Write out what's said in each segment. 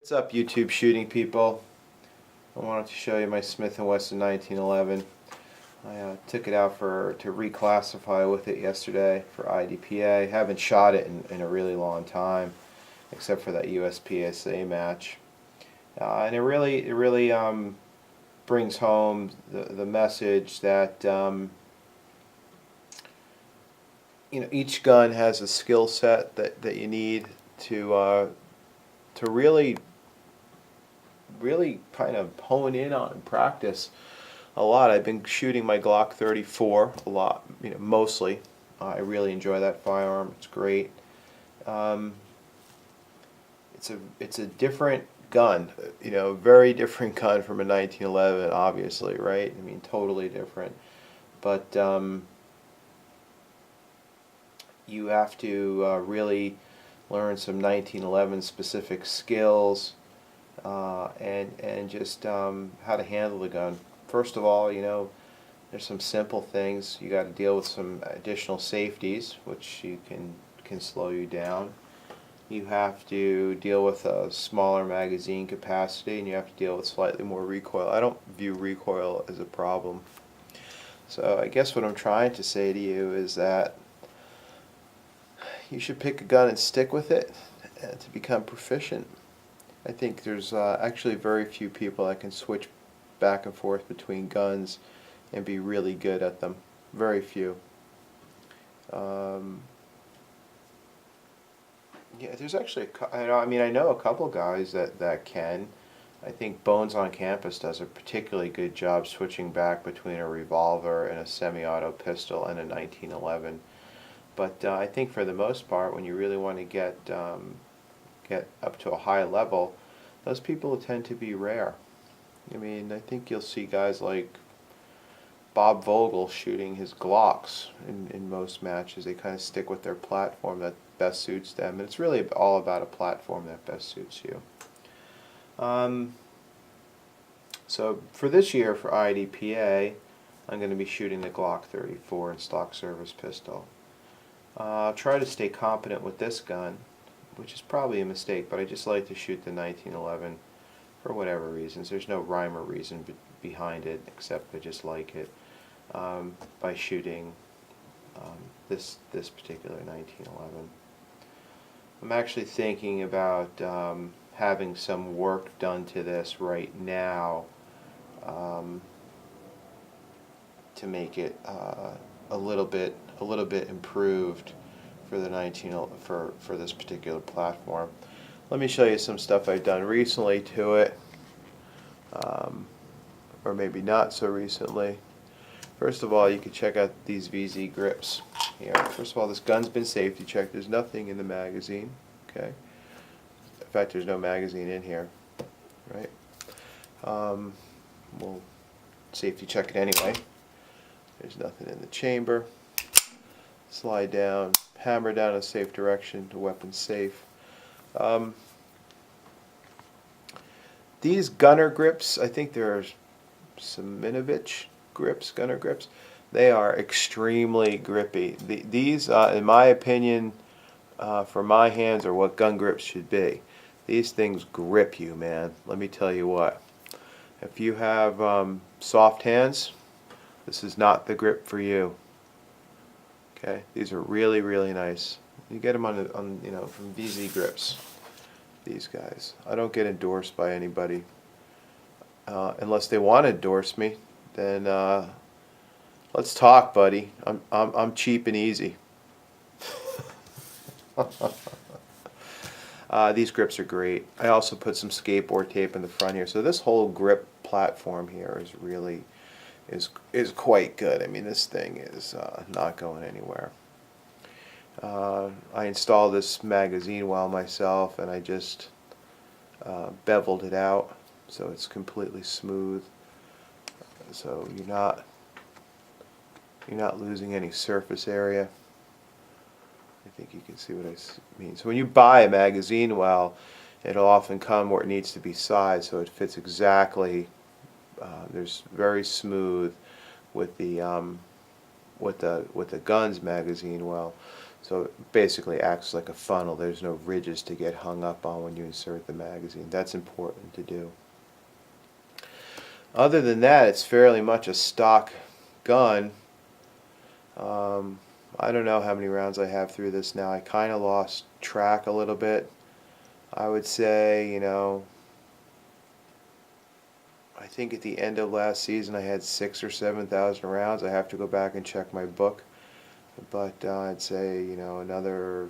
What's up, YouTube shooting people? I wanted to show you my Smith & Wesson 1911. I took it out to reclassify with it yesterday for IDPA. Haven't shot it in a really long time, except for that USPSA match. And it really brings home the message that each gun has a skill set that you need to really kind of hone in on and practice a lot. I've been shooting my Glock 34 a lot, mostly. I really enjoy that firearm. It's great. Um, it's a different gun, very different gun from a 1911, obviously, right? I mean, totally different. But you have to really learn some 1911 specific skills. And just how to handle the gun. First of all, there's some simple things. You got to deal with some additional safeties, which can slow you down. You have to deal with a smaller magazine capacity, and you have to deal with slightly more recoil. I don't view recoil as a problem. So I guess what I'm trying to say to you is that you should pick a gun and stick with it to become proficient. I think there's actually very few people that can switch back and forth between guns and be really good at them. Very few. Yeah, there's actually I know a couple guys that can. I think Bones on Campus does a particularly good job switching back between a revolver and a semi-auto pistol and a 1911. But I think for the most part, when you really want to get up to a high level, those people tend to be rare. I mean, I think you'll see guys like Bob Vogel shooting his Glocks in most matches. They kind of stick with their platform that best suits them, and it's really all about a platform that best suits you. So for this year, for IDPA, I'm going to be shooting the Glock 34 in stock service pistol. I'll try to stay competent with this gun, which is probably a mistake, but I just like to shoot the 1911 for whatever reasons. There's no rhyme or reason behind it, except I just like it, by shooting this particular 1911. I'm actually thinking about having some work done to this right now to make it a little bit improved for the for this particular platform. Let me show you some stuff I've done recently to it, or maybe not so recently. First of all, you can check out these VZ grips here. First of all, this gun's been safety checked. There's nothing in the magazine. Okay. In fact, there's no magazine in here. Right. We'll safety check it anyway. There's nothing in the chamber. Slide down, hammer down a safe direction, the weapon's safe. These gunner grips, I think they're Simonovic grips, gunner grips. They are extremely grippy. These, in my opinion, for my hands, are what gun grips should be. These things grip you, man. Let me tell you what. If you have soft hands, this is not the grip for you. Okay, these are really, really nice. You get them on from VZ Grips. These guys. I don't get endorsed by anybody unless they want to endorse me. Then let's talk, buddy. I'm cheap and easy. These grips are great. I also put some skateboard tape in the front here. So this whole grip platform here is really is quite good. I mean, this thing is not going anywhere. I installed this magazine well myself, and I just beveled it out so it's completely smooth. So you're not losing any surface area. I think you can see what I mean. So when you buy a magazine well, it'll often come where it needs to be sized, so it fits exactly. There's very smooth with the guns magazine well. So it basically acts like a funnel. There's no ridges to get hung up on when you insert the magazine. That's important to do. Other than that, it's fairly much a stock gun. I don't know how many rounds I have through this now. I kind of lost track a little bit. I would say, I think at the end of last season I had 6,000 or 7,000 rounds. I have to go back and check my book, but I'd say another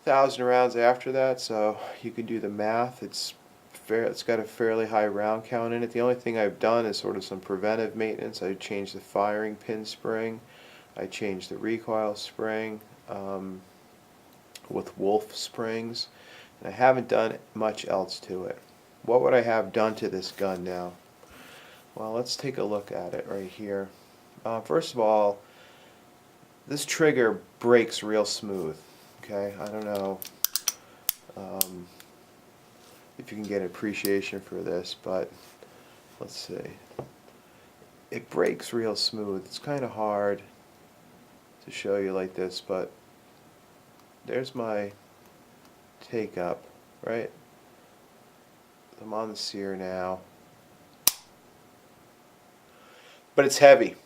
1,000 rounds after that. So you can do the math. It's got a fairly high round count in it. The only thing I've done is sort of some preventive maintenance. I changed the firing pin spring. I changed the recoil spring with Wolf springs, and I haven't done much else to it. What would I have done to this gun now? Well, let's take a look at it right here. First of all, this trigger breaks real smooth. Okay, I don't know if you can get appreciation for this, but let's see. It breaks real smooth. It's kind of hard to show you like this, but there's my take up, right? I'm on the sear now, but it's heavy.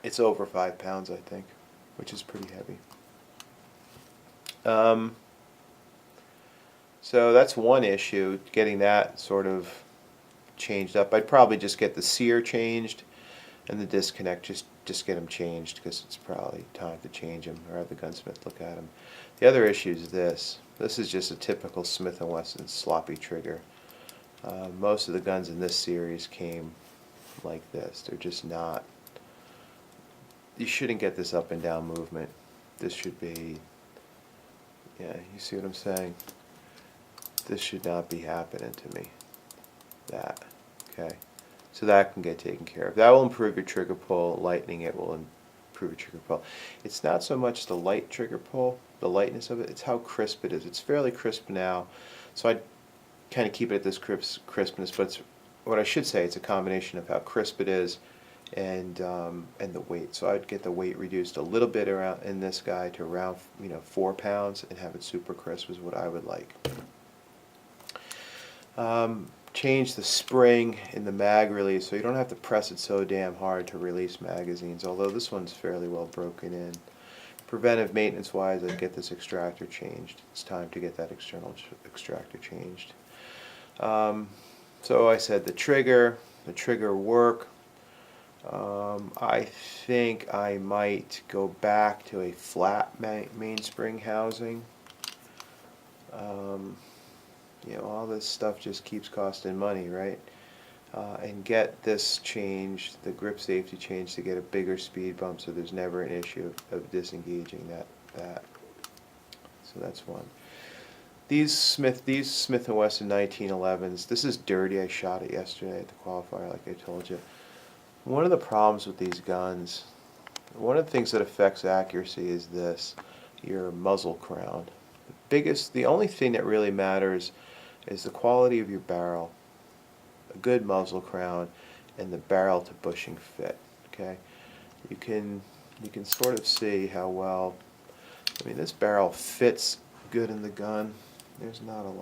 It's over 5 pounds, I think, which is pretty heavy. So that's one issue, getting that sort of changed up. I'd probably just get the sear changed and the disconnect, just get them changed, because it's probably time to change them or have the gunsmith look at them. The other issue is this. This is just a typical Smith & Wesson sloppy trigger. Most of the guns in this series came like this. They're just not. You shouldn't get this up and down movement. This should be, yeah, you see what I'm saying? This should not be happening to me. That, okay? So that can get taken care of. That will improve your trigger pull. Lightening it will improve your trigger pull. It's not so much the light trigger pull, the lightness of it, it's how crisp it is. It's fairly crisp now, so I'd kind of keep it at this crispness, but what I should say, it's a combination of how crisp it is and the weight. So I'd get the weight reduced a little bit around in this guy to around 4 pounds and have it super crisp is what I would like. Change the spring in the mag release so you don't have to press it so damn hard to release magazines, although this one's fairly well broken in. Preventive maintenance wise, I'd get this extractor changed. It's time to get that external extractor changed. So I said the trigger work. I think I might go back to a flat mainspring housing. All this stuff just keeps costing money, right? And get this changed, the grip safety changed, to get a bigger speed bump so there's never an issue of disengaging that. So that's one. These Smith & Wesson 1911s, this is dirty. I shot it yesterday at the qualifier like I told you. One of the problems with these guns, one of the things that affects accuracy is this, your muzzle crown. The only thing that really matters is the quality of your barrel, a good muzzle crown, and the barrel to bushing fit. Okay, you can sort of see how well. I mean, this barrel fits good in the gun. There's no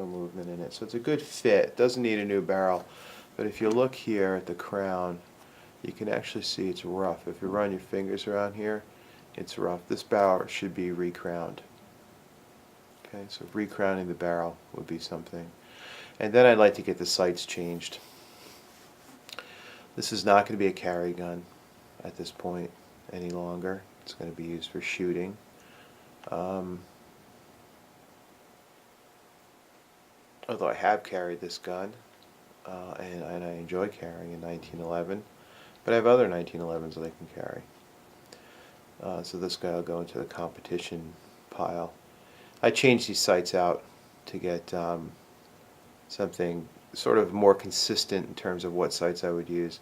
movement in it, so it's a good fit. It doesn't need a new barrel, but if you look here at the crown, you can actually see it's rough. If you run your fingers around here, it's rough. This barrel should be recrowned. Okay, so recrowning the barrel would be something. And then I'd like to get the sights changed. This is not going to be a carry gun at this point any longer. It's going to be used for shooting. Although I have carried this gun, and I enjoy carrying a 1911, but I have other 1911s that I can carry. So this guy will go into the competition pile. I changed these sights out to get something sort of more consistent in terms of what sights I would use.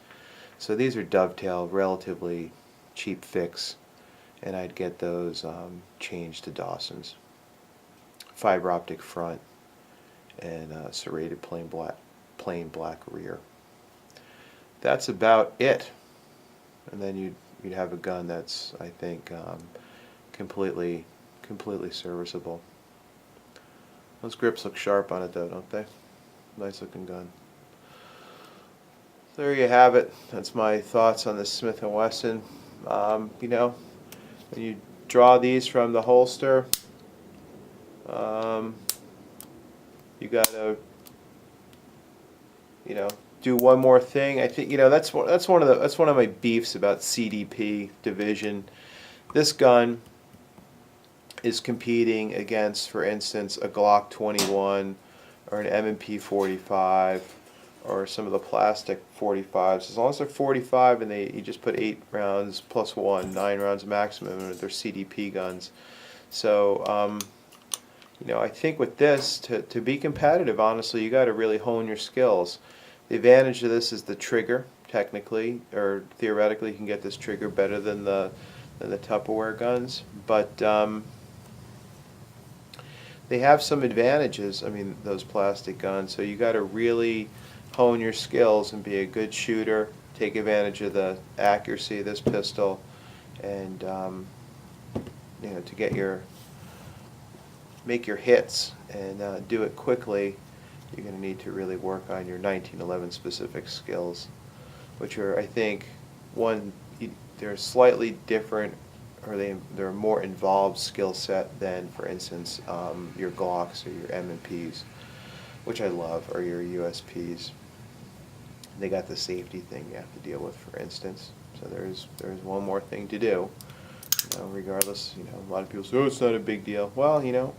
So these are Dovetail, relatively cheap fix, and I'd get those changed to Dawson's. Fiber optic front and serrated plain black rear. That's about it. and then you'd have a gun that's, I think, completely serviceable. Those grips look sharp on it though, don't they? Nice looking gun. There you have it. That's my thoughts on the Smith & Wesson. You know, when you draw these from the holster, you gotta, you know, do one more thing. I think, you know, that's one of my beefs about CDP division. This gun is competing against, for instance, a Glock 21 or an M&P 45 or some of the plastic 45s. As long as they're 45 and you just put 8 rounds plus 1, 9 rounds maximum, and they're CDP guns. So, you know, I think with this, to be competitive, honestly, you got to really hone your skills. The advantage of this is the trigger, technically, or theoretically, you can get this trigger better than the Tupperware guns, but they have some advantages. I mean, those plastic guns. So you got to really hone your skills and be a good shooter. Take advantage of the accuracy of this pistol, and you know, to make your hits and do it quickly. You're going to need to really work on your 1911 specific skills, which are, I think, they're slightly different, or they're a more involved skill set than, for instance, your Glocks or your M&Ps, which I love, or your USPs. They got the safety thing you have to deal with, for instance. So there's one more thing to do. You know, regardless, you know, a lot of people say, oh, it's not a big deal. Well, you know,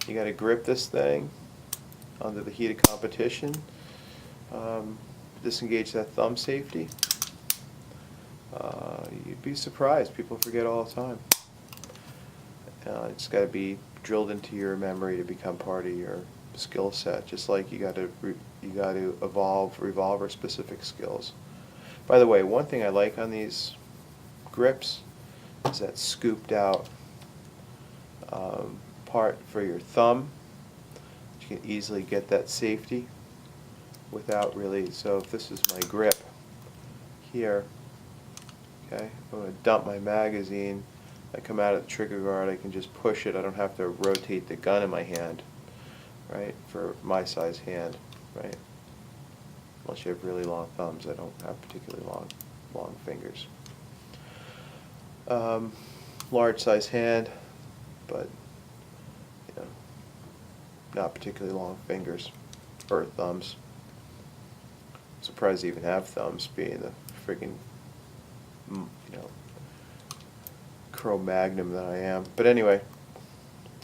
you got to grip this thing under the heat of competition, disengage that thumb safety. You'd be surprised. People forget all the time. It's got to be drilled into your memory to become part of your skill set, just like you got to evolve revolver specific skills. By the way, one thing I like on these grips is that scooped out part for your thumb. You can easily get that safety without really. So if this is my grip here, okay, I'm going to dump my magazine. I come out of the trigger guard, I can just push it. I don't have to rotate the gun in my hand, right, for my size hand, right? Unless you have really long thumbs. I don't have particularly long fingers. Large size hand, but, you know, not particularly long fingers or thumbs. I'm surprised I even have thumbs, being the friggin', you know, Cro-Magnon that I am. But anyway,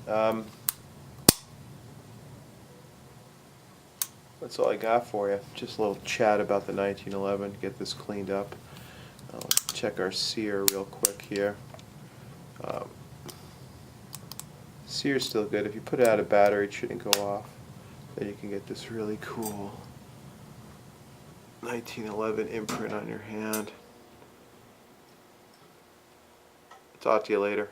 that's all I got for you. Just a little chat about the 1911. Get this cleaned up. I'll check our sear real quick here. Sear's still good. If you put it out of battery, it shouldn't go off. Then you can get this really cool 1911 imprint on your hand. Talk to you later.